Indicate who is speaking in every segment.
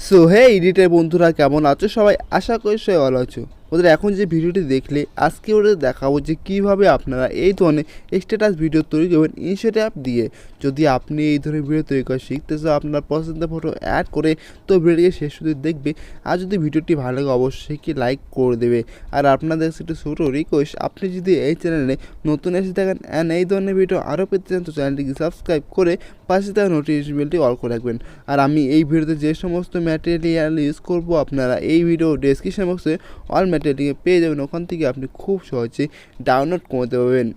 Speaker 1: So hey এডিটের বন্ধুরা কেমন আছো সবাই? আশা করি সবাই ভালো আছো। ওদের এখন যে ভিডিওটি দেখলে আজকে ওদের দেখাবো যে কীভাবে আপনারা এই ধরনের স্ট্যাটাস ভিডিও তৈরি করবেন ইনশট অ্যাপ দিয়ে। যদি আপনি এই ধরনের ভিডিও তৈরি করা শিখতে চাও, আপনার পছন্দের ফটো অ্যাড করে, তো ভিডিওটিকে শেষ অবধি দেখবে। আর যদি ভিডিওটি ভালো লাগে অবশ্যই কি লাইক করে দেবে। আর আপনাদের কাছে একটু ছোটো রিকোয়েস্ট, আপনি যদি এই চ্যানেলে নতুন এসে থাকেন অ্যান্ড এই ধরনের ভিডিও আরও পেতে চান, তো চ্যানেলটিকে সাবস্ক্রাইব করে পাশে থাকা নোটিফিকেশন বেলটি অল করে রাখবেন। আর আমি এই ভিডিওতে যে সমস্ত ম্যাটেরিয়াল ইউজ করবো, আপনারা এই ভিডিও ডেসক্রিপশন বক্সে অল ম্যাটেরিয়াল পেয়ে যাবেন। ওখান থেকে আপনি খুব সহজে ডাউনলোড করতে পারবেন।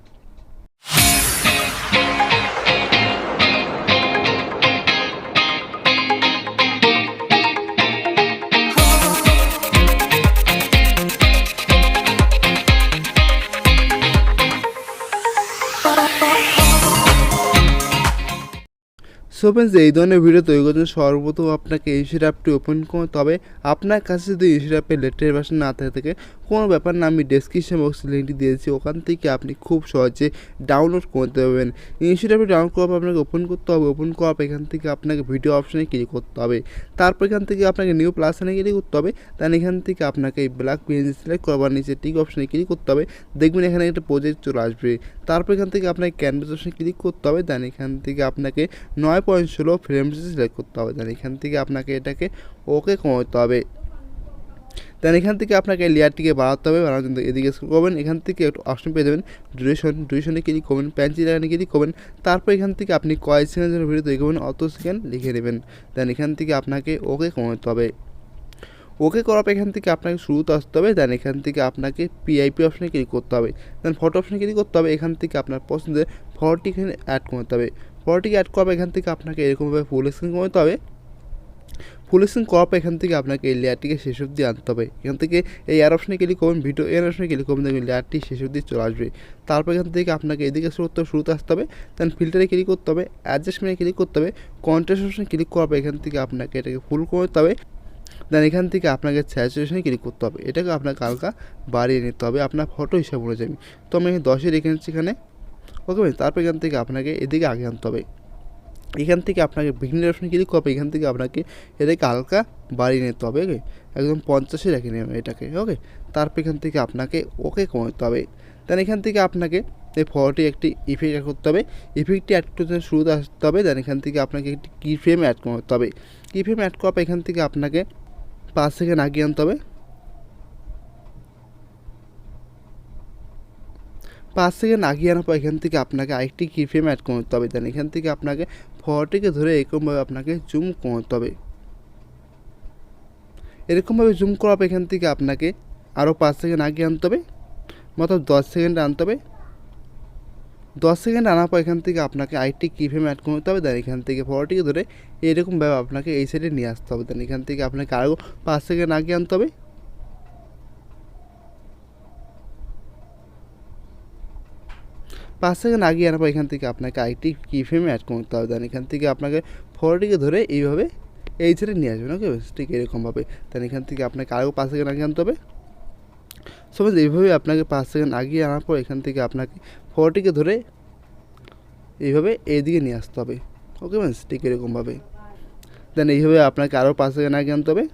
Speaker 1: সো ফ্রেন্ডস, এই ধরনের ভিডিও তৈরি করতে সর্বপ্রথম আপনাকে ইনশট অ্যাপটি ওপেন করতে হবে। আপনার কাছে যদি ইনশট অ্যাপের লেটেস্ট ভার্সন না থাকে কোনো ব্যাপার না, আমি ডেসক্রিপশন বক্সে লিঙ্কটি দিয়েছি, ওখান থেকে আপনি খুব সহজে ডাউনলোড করতে পারবেন। ইনশট অ্যাপটি ডাউনলোড করার পর আপনাকে ওপেন করতে হবে। ওপেন করার পর এখান থেকে আপনাকে ভিডিও অপশানে ক্লিক করতে হবে। তারপর এখান থেকে আপনাকে নিউ প্লাসনে ক্লিক করতে হবে। দেন এখান থেকে আপনাকে এই ব্ল্যাক পেজ সিলেক্ট করবার নিচে টিক অপশানে ক্লিক করতে হবে। দেখবেন এখানে একটা প্রজেক্ট চলে আসবে। তারপর এখান থেকে আপনাকে ক্যানভাস অপশানে ক্লিক করতে হবে। দেন এখান থেকে আপনাকে 9.16 ফ্রেমস সিলেক্ট করতে হবে। দেন এখান থেকে আপনাকে এটাকে ওকে করতে হবে। দেন এখান থেকে আপনাকে লেয়ারটিকে বাড়াতে হবে। বাড়ানোর জন্য এদিকে করবেন, এখান থেকে একটু অপশন পেয়ে যাবেন ডিউরেশনে ক্লিক করবেন, পেন্সিল এখানে ক্লিক করবেন। তারপর এখান থেকে আপনি কয় সেকেন্ডের জন্য ভিডিও তৈরি করবেন অত সেকেন্ড লিখে নেবেন। দেন এখান থেকে আপনাকে ওকে করতে হবে। ওকে করার পর এখান থেকে আপনাকে শুরুতে আসতে হবে। দেন এখান থেকে আপনাকে পিআইপি অপশানে ক্লিক করতে হবে। দেন ফটো অপশানে ক্লিক করতে হবে। এখান থেকে আপনার পছন্দের ফটোটি এখানে অ্যাড করতে হবে। ফটোটিকে অ্যাড করার এখান থেকে আপনাকে এরকমভাবে ফুল স্ক্রিন করতে হবে। ফুল স্ক্রিন করার পর এখান থেকে আপনাকে এই লেয়ারটিকে শেষ অবধি আনতে হবে। এখান থেকে এই এয়ার অপশানে ক্লিক করবেন, ভিডিও এয়ার অপশানে ক্লিক করবেন, দেখবেন লেয়ারটি শেষ অবধি চলে আসবে। তারপর এখান থেকে আপনাকে এদিকে শুরুতে আসতে হবে। দেন ফিল্টারে ক্লিক করতে হবে, অ্যাডজাস্টমেন্টে ক্লিক করতে হবে, কন্ট্রাস্ট অপশানে ক্লিক করার পর এখান থেকে আপনাকে এটাকে ফুল করতে হবে। দেন এখান থেকে আপনাকে স্যাচুরেশনে ক্লিক করতে হবে। এটাকে আপনাকে হালকা বাড়িয়ে নিতে হবে আপনার ফটো হিসাব অনুযায়ী। তো আমি 10-এ রেখে নিচ্ছি এখানে, ওকে। তারপর এখান থেকে আপনাকে এদিকে আগে আনতে হবে। এখান থেকে আপনাকে বিভিন্ন অপশানে ক্লিক করবে। এখান থেকে আপনাকে এটাকে হালকা বাড়িয়ে নিতে হবে, ওকে। একদম 50-এ রেখে নেবেন এটাকে, ওকে। তারপর এখান থেকে আপনাকে ওকে করতে হবে। দেন এখান থেকে আপনাকে এই ফটোটি একটি ইফেক্ট অ্যাড করতে হবে। ইফেক্টটি অ্যাড করতে শুরুতে আসতে হবে। দেন এখান থেকে আপনাকে একটি কি ফ্রেম অ্যাড করতে হবে। কি ফ্রেম অ্যাড করার পর এখান থেকে আপনাকে 5 সেকেন্ড আগে আনতে হবে। 5 সেকেন্ড আগে আনার পর এখান থেকে আপনাকে আরেকটি কি ফ্রেম অ্যাড করতে হবে। দেন এখান থেকে আপনাকে ফটোটিকে ধরে এরকমভাবে আপনাকে জুম করতে হবে। এরকমভাবে জুম করার পর এখান থেকে আপনাকে আরও 5 সেকেন্ড আগে আনতে হবে, মতলব 10 সেকেন্ড আনতে হবে। 10 সেকেন্ড আনার পর এখান থেকে আপনাকে আরেকটি কি ফ্রেম অ্যাড করতে হবে। দেন এখান থেকে ফটোটিকে ধরে এরকমভাবে আপনাকে এই সাইডে নিয়ে আসতে হবে। দেন এখান থেকে আপনাকে আরও 5 সেকেন্ড আগে আনতে হবে। 5 সেকেন্ড আগে আনার পর এখান থেকে আপনাকে আরেকটি কি ফ্রেম অ্যাড করতে হবে। দেন এখান থেকে আপনাকে ফটোটিকে ধরে এইভাবে এই সাইডে নিয়ে আসবেন, ওকে। ঠিক এরকমভাবে। দেন এখান থেকে আপনাকে আরও 5 সেকেন্ড আগে আনতে হবে। সপোজ এইভাবে আপনাকে 5 সেকেন্ড আগে আনার পর এখান থেকে আপনাকে ফটোটিকে ধরে এইভাবে এইদিকে নিয়ে আসতে হবে, ওকে ফ্রেন্ডস। ঠিক এরকমভাবে। দেন এইভাবে আপনাকে আরও 5 সেকেন্ড আগে আনতে হবে।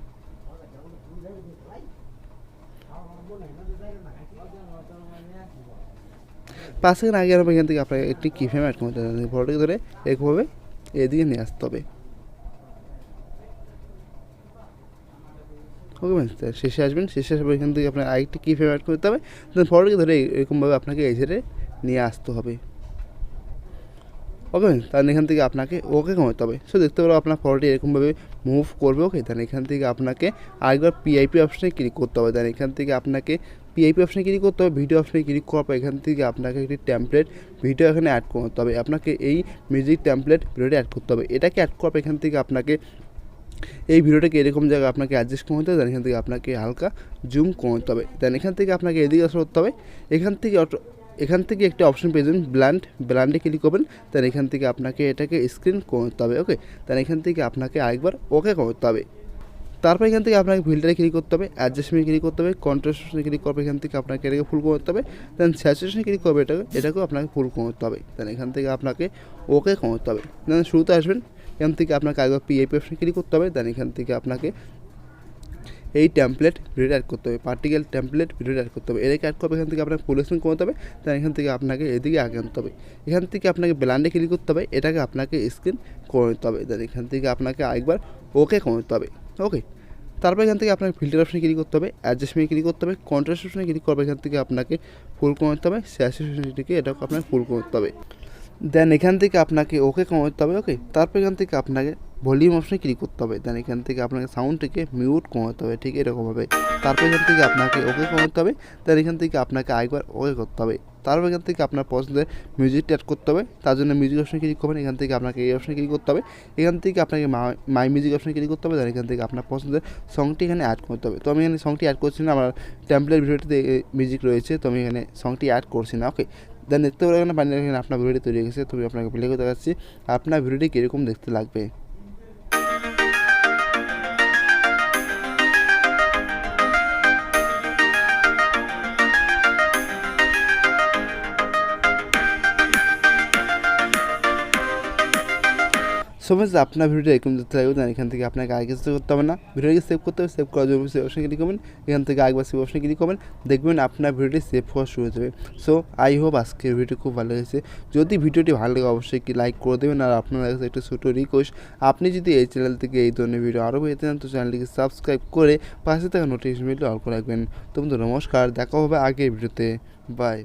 Speaker 1: 5 সেকেন্ড আগে আনার পর এখান থেকে আপনাকে একটি কি ফ্রেম অ্যাড করতে হবে। ফটোটিকে ধরে এরকমভাবে এদিকে নিয়ে আসতে হবে, ওকে ম্যাম। শেষে আসবেন, শেষে আসবে এখান থেকে আপনার আরেকটি কি ফ্রেম অ্যাড করতে হবে। দেন ফটোটিকে ধরে এরকমভাবে আপনাকে এই সাইডে নিয়ে আসতে হবে, ওকে ম্যাম। তাহলে এখান থেকে আপনাকে ওকে করতে হবে। সো দেখতে পারো আপনার ফটোটি এরকমভাবে মুভ করবে, ওকে। দেন এখান থেকে আপনাকে আরেকবার পিআইপি অপশানে ক্লিক করতে হবে। দেন এখান থেকে আপনাকে পিআইপি অপশানে ক্লিক করতে হবে। ভিডিও অপশানে ক্লিক করার পর এখান থেকে আপনাকে একটি টেমপ্লেট ভিডিও এখানে অ্যাড করতে হবে। আপনাকে এই মিউজিক টেমপ্লেট ভিডিওটি অ্যাড করতে হবে। এটাকে অ্যাড করার পর এখান থেকে আপনাকে এই ভিডিওটাকে এরকম জায়গায় আপনাকে অ্যাডজাস্ট করতে হবে। দেন এখান থেকে আপনাকে হালকা জুম করতে হবে। দেন এখান থেকে আপনাকে এদিকে আসতে করতে হবে। এখান থেকে একটা অপশন পেয়ে যাবেন ব্ল্যান্ডে ক্লিক করবেন। দেন এখান থেকে আপনাকে এটাকে স্ক্রিন করতে হবে, ওকে। দেন এখান থেকে আপনাকে আরেকবার ওকে করতে হবে। তারপর এখান থেকে আপনাকে ফিল্টারে ক্লিক করতে হবে, অ্যাডজাস্টমেন্টে ক্লিক করতে হবে, কন্ট্রাস্টে ক্লিক করবে। এখান থেকে আপনাকে এটাকে ফুল করতে হবে। দেন স্যাচুরেশনে ক্লিক করবে, এটাকেও আপনাকে ফুল করতে হবে। দেন এখান থেকে আপনাকে ওকে করতে হবে। দেন শুরুতে আসবেন, এখান থেকে আপনাকে একবার পিআইপি অপশানে ক্লিক করতে হবে। দেন এখান থেকে আপনাকে এই টেমপ্লেট ভিডিওটা অ্যাড করতে হবে, পার্টিকেল টেমপ্লেট ভিডিওটা অ্যাড করতে হবে। এটাকে অ্যাড করবে, এখান থেকে আপনাকে ফুল স্ক্রিন করতে হবে। দেন এখান থেকে আপনাকে এদিকে আগে আনতে হবে। এখান থেকে আপনাকে ব্ল্যান্ডে ক্লিক করতে হবে, এটাকে আপনাকে স্ক্রিন করে নিতে হবে। দেন এখান থেকে আপনাকে আরেকবার ওকে করে নিতে হবে। ওকে, তারপর এখান থেকে আপনাকে ফিল্টার অপশানে ক্লিক করতে হবে, অ্যাডজাস্টমেন্টে ক্লিক করতে হবে, কন্ট্রাস্ট অপশানে ক্লিক করবে। এখান থেকে আপনাকে ফুল করে নিতে হবে, স্যাচুরেশনটিকে এটাকে আপনাকে ফুল করে নিতে হবে। দেন এখান থেকে আপনাকে ওকে করে নিতে হবে। ওকে, তারপর এখান থেকে আপনাকে ভলিউম অপশানে ক্লিক করতে হবে। দেন এখান থেকে আপনাকে সাউন্ডটিকে মিউট করতে হবে, ঠিক এরকমভাবে। তারপর এখান থেকে আপনাকে ওকে করতে হবে। দেন এখান থেকে আপনাকে আরেকবার ওকে করতে হবে। তারপর এখান থেকে আপনার পছন্দের মিউজিকটা অ্যাড করতে হবে, তার জন্য মিউজিক অপশানে ক্লিক করবেন। এখান থেকে আপনাকে এই অপশানে ক্লিক করতে হবে। এখান থেকে আপনাকে মাই মিউজিক অপশানে ক্লিক করতে হবে। দেন এখান থেকে আপনার পছন্দের সংটি এখানে অ্যাড করতে হবে। তো আমি এখানে সংটি অ্যাড করছি না, আমার টেমপ্লেট ভিডিওটিতে মিউজিক রয়েছে, তো আমি এখানে সংটি অ্যাড করছি না। ওকে, দেন দেখতে পারেন এখানে আপনার ভিডিওটি তৈরি হয়ে গেছে। তুমি আপনাকে প্লে করে দেখাচ্ছি আপনার ভিডিওটি কীরকম দেখতে লাগবে। সমাজ আপনার ভিডিওটা এরকম দেখতে লাগবে। দেন এখান থেকে আপনাকে আগে কিছু করতে হবে না, ভিডিওকে সেভ করতে হবে। সেভ করার জন্য সেভ অপশানে ক্লিক করবেন। এখান থেকে আরেকবার সেভ অপশানে ক্লিক করবেন, দেখবেন আপনার ভিডিওটি সেভ হওয়া শুরু হয়ে যাবে। সো আই হোপ আজকের ভিডিওটি খুব ভালো লেগেছে। যদি ভিডিওটি ভালো লাগে অবশ্যই কি লাইক করে দেবেন। আর আপনার কাছে একটা ছোটো রিকোয়েস্ট, আপনি যদি এই চ্যানেল থেকে এই ধরনের ভিডিও আরও পেতে চান তো চ্যানেলটিকে সাবস্ক্রাইব করে পাশে থাকা নোটিফিকেশন বেলটি অল করে রাখবেন। তো বন্ধু নমস্কার, দেখা হবে আগের ভিডিওতে, বাই।